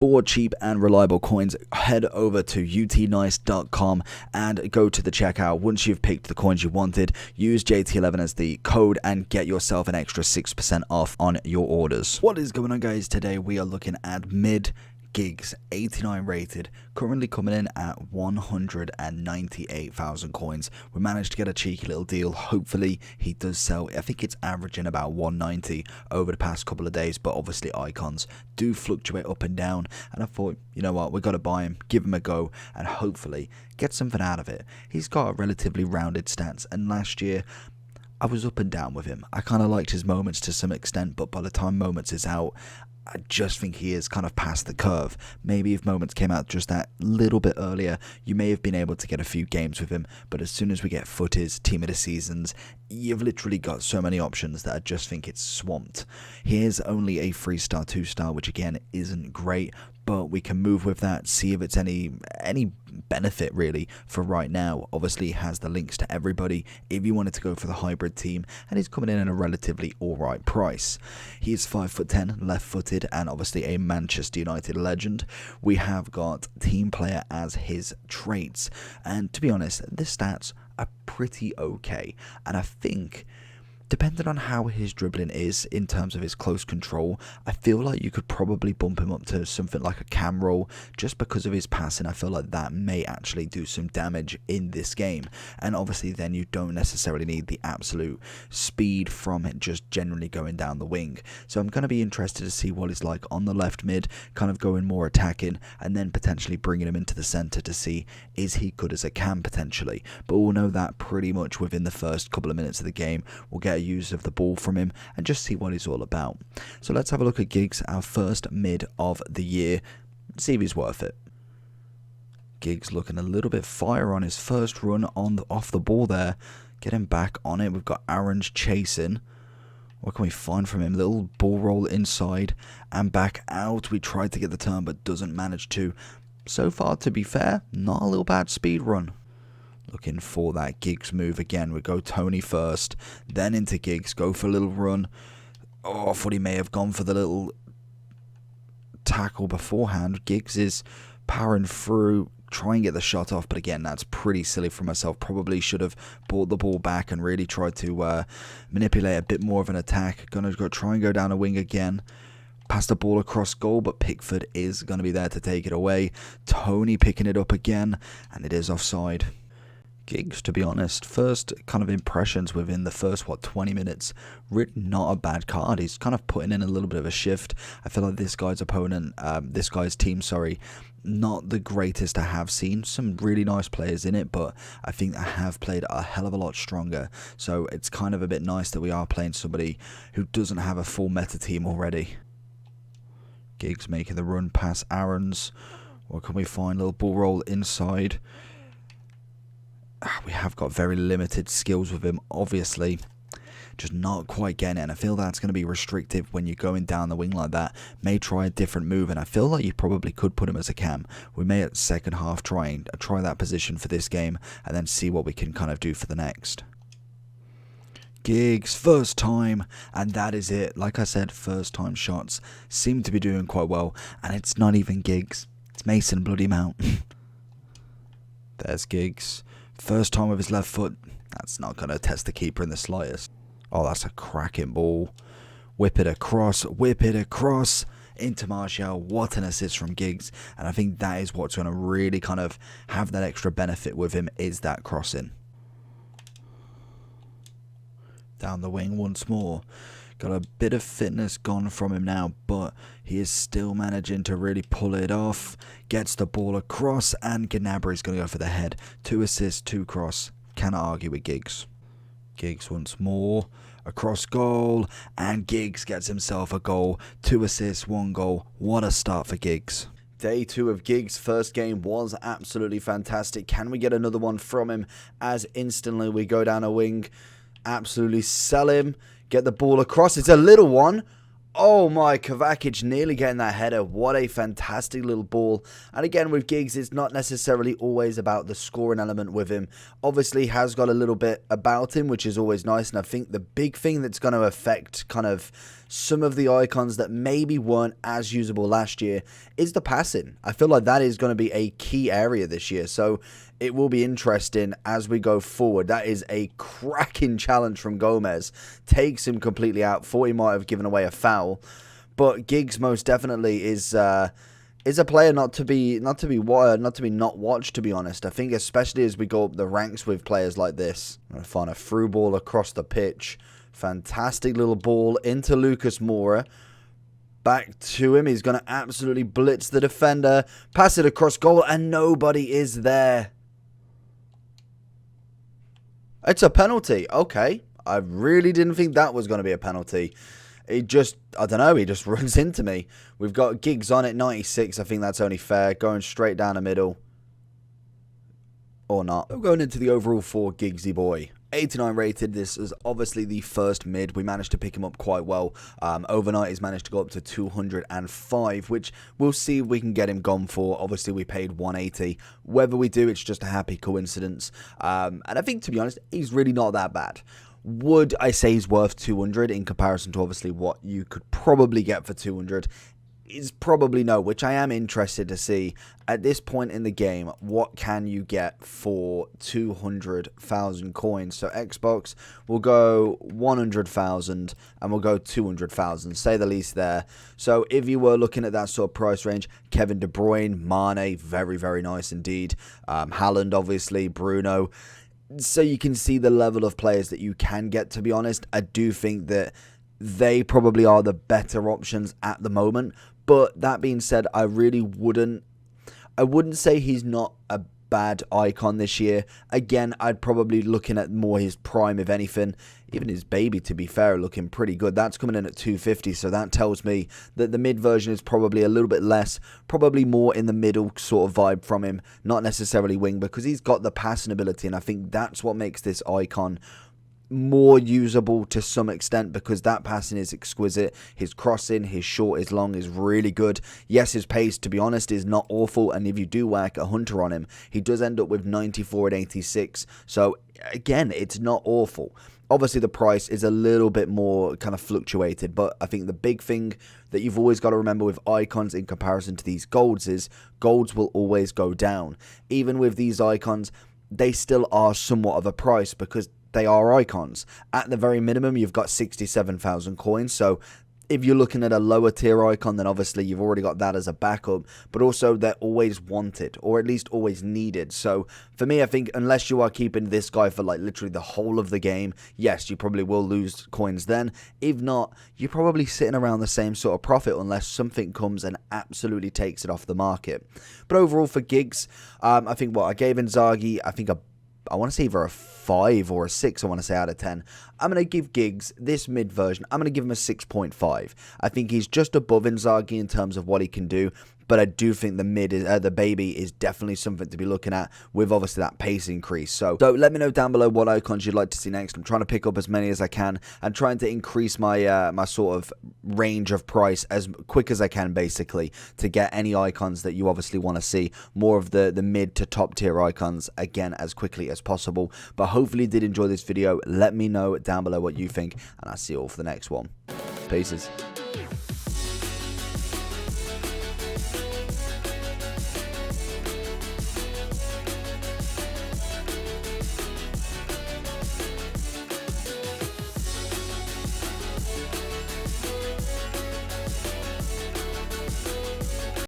For cheap and reliable coins, head over to utnice.com and go to the checkout. Once you've picked the coins you wanted, use JT11 as the code and get yourself an extra 6% off on your orders. What is going on, guys? Today we are looking at mid Giggs, 89 rated, currently coming in at 198,000 coins. We managed to get a cheeky little deal. Hopefully he does sell. I think it's averaging about 190 over the past couple of days, but obviously icons do fluctuate up and down, and I thought, you know what, we got to buy him, give him a go, and hopefully get something out of it. He's got relatively rounded stats, and last year I was up and down with him. I kind of liked his moments to some extent, but by the time moments is out, I just think he is kind of past the curve. Maybe if moments came out just that little bit earlier, you may have been able to get a few games with him, but as soon as we get footies, team of the seasons, you've literally got so many options that I just think it's swamped. He is only a 3-star, 2-star, which again isn't great, but we can move with that, see if it's any benefit really for right now. Obviously he has the links to everybody if you wanted to go for the hybrid team, and he's coming in at a relatively alright price. He is 5'10", left-footed, and obviously a Manchester United legend. We have got team player as his traits, and to be honest, the stats are pretty okay, and I think depending on how his dribbling is in terms of his close control, I feel like you could probably bump him up to something like a cam roll just because of his passing. I feel like that may actually do some damage in this game, and obviously then you don't necessarily need the absolute speed from it just generally going down the wing. So I'm going to be interested to see what he's like on the left mid, kind of going more attacking, and then potentially bringing him into the centre to see is he good as a cam potentially. But we'll know that pretty much within the first couple of minutes of the game. We'll get use of the ball from him and just see what he's all about. So let's have a look at Giggs, our first mid of the year, see if he's worth it. Giggs looking a little bit fire on his first run off the ball there. Get him back on it. We've got Aaron's chasing. What can we find from him? Little ball roll inside and back out. We tried to get the turn but doesn't manage to. So far, to be fair, not a little bad speed run. Looking for that Giggs move again. We go Tony first, then into Giggs, go for a little run. Oh, I thought he may have gone for the little tackle beforehand. Giggs is powering through, try and get the shot off, but again, that's pretty silly for myself. Probably should have brought the ball back and really tried to manipulate a bit more of an attack. Gonna try and go down a wing again. Pass the ball across goal, but Pickford is going to be there to take it away. Tony picking it up again, and it is offside. Giggs, to be honest, first kind of impressions within the first 20 minutes, really not a bad card. He's kind of putting in a little bit of a shift. I feel like this guy's team, not the greatest I have seen. Some really nice players in it, but I think I have played a hell of a lot stronger. So it's kind of a bit nice that we are playing somebody who doesn't have a full meta team already. Giggs making the run past Aaron's. What can we find? Little ball roll inside. We have got very limited skills with him, obviously. Just not quite getting it, and I feel that's going to be restrictive when you're going down the wing like that. May try a different move, and I feel like you probably could put him as a cam. We may at second half try that position for this game, and then see what we can kind of do for the next. Giggs, first time, and that is it. Like I said, first time shots seem to be doing quite well, and it's not even Giggs. It's Mason bloody Mount. There's Giggs. First time with his left foot. That's not going to test the keeper in the slightest. Oh, that's a cracking ball. Whip it across into Martial. What an assist from Giggs. And I think that is what's going to really kind of have that extra benefit with him, is that crossing. Down the wing once more. Got a bit of fitness gone from him now, but he is still managing to really pull it off. Gets the ball across, and Gnabry is going to go for the head. 2 assists, 2 cross. Cannot argue with Giggs. Giggs once more. Across goal, and Giggs gets himself a goal. 2 assists, 1 goal. What a start for Giggs. Day 2 of Giggs' first game was absolutely fantastic. Can we get another one from him? As instantly we go down a wing. Absolutely sell him. Get the ball across. It's a little one. Oh my, Kovacic nearly getting that header. What a fantastic little ball. And again, with Giggs, it's not necessarily always about the scoring element with him. Obviously, he has got a little bit about him, which is always nice. And I think the big thing that's going to affect kind of some of the icons that maybe weren't as usable last year is the passing. I feel like that is going to be a key area this year. So it will be interesting as we go forward. That is a cracking challenge from Gomez. Takes him completely out. Thought he might have given away a foul. But Giggs most definitely is a player not to be not watched, to be honest. I think especially as we go up the ranks with players like this. I'm going to find a through ball across the pitch. Fantastic little ball into Lucas Moura. Back to him. He's going to absolutely blitz the defender. Pass it across goal and nobody is there. It's a penalty. Okay. I really didn't think that was going to be a penalty. He just, I don't know, he just runs into me. We've got Giggs on at 96. I think that's only fair. Going straight down the middle. Or not. We're going into the overall for Giggsy boy. 89 rated. This is obviously the first mid. We managed to pick him up quite well. Overnight he's managed to go up to 205, which we'll see if we can get him gone for. Obviously we paid 180. Whether we do, it's just a happy coincidence. And I think, to be honest, he's really not that bad. Would I say he's worth 200 in comparison to obviously what you could probably get for 200? Is probably no, which I am interested to see at this point in the game. What can you get for 200,000 coins? So Xbox will go 100,000 and we'll go 200,000, say the least there. So if you were looking at that sort of price range, Kevin De Bruyne, Mane, very, very nice indeed. Haaland, obviously, Bruno. So you can see the level of players that you can get, to be honest. I do think that they probably are the better options at the moment. But that being said, I wouldn't say he's not a bad icon this year. Again, I'd probably looking at more his prime, if anything. Even his baby, to be fair, looking pretty good. That's coming in at 250, so that tells me that the mid version is probably a little bit less, probably more in the middle sort of vibe from him, not necessarily wing, because he's got the passing ability, and I think that's what makes this icon more usable to some extent, because that passing is exquisite. His crossing, his short, his long is really good. Yes, his pace, to be honest, is not awful, and if you do whack a hunter on him, he does end up with 94 and 86. So again, it's not awful. Obviously, the price is a little bit more kind of fluctuated, but I think the big thing that you've always got to remember with icons in comparison to these golds is golds will always go down. Even with these icons, they still are somewhat of a price because they are icons. At the very minimum, you've got 67,000 coins. So if you're looking at a lower tier icon, then obviously you've already got that as a backup. But also they're always wanted, or at least always needed. So for me, I think unless you are keeping this guy for like literally the whole of the game, yes, you probably will lose coins then. If not, you're probably sitting around the same sort of profit unless something comes and absolutely takes it off the market. But overall for Giggs, I think I gave Inzaghi, I want to say either a 5 or a 6, I want to say, out of 10. I'm going to give Giggs, this mid version, I'm going to give him a 6.5. I think he's just above Inzaghi in terms of what he can do. But I do think the baby is definitely something to be looking at with obviously that pace increase. So let me know down below what icons you'd like to see next. I'm trying to pick up as many as I can and trying to increase my my sort of range of price as quick as I can, basically, to get any icons that you obviously want to see. More of the mid to top tier icons, again, as quickly as possible. But hopefully you did enjoy this video. Let me know down below what you think, and I'll see you all for the next one. Peace.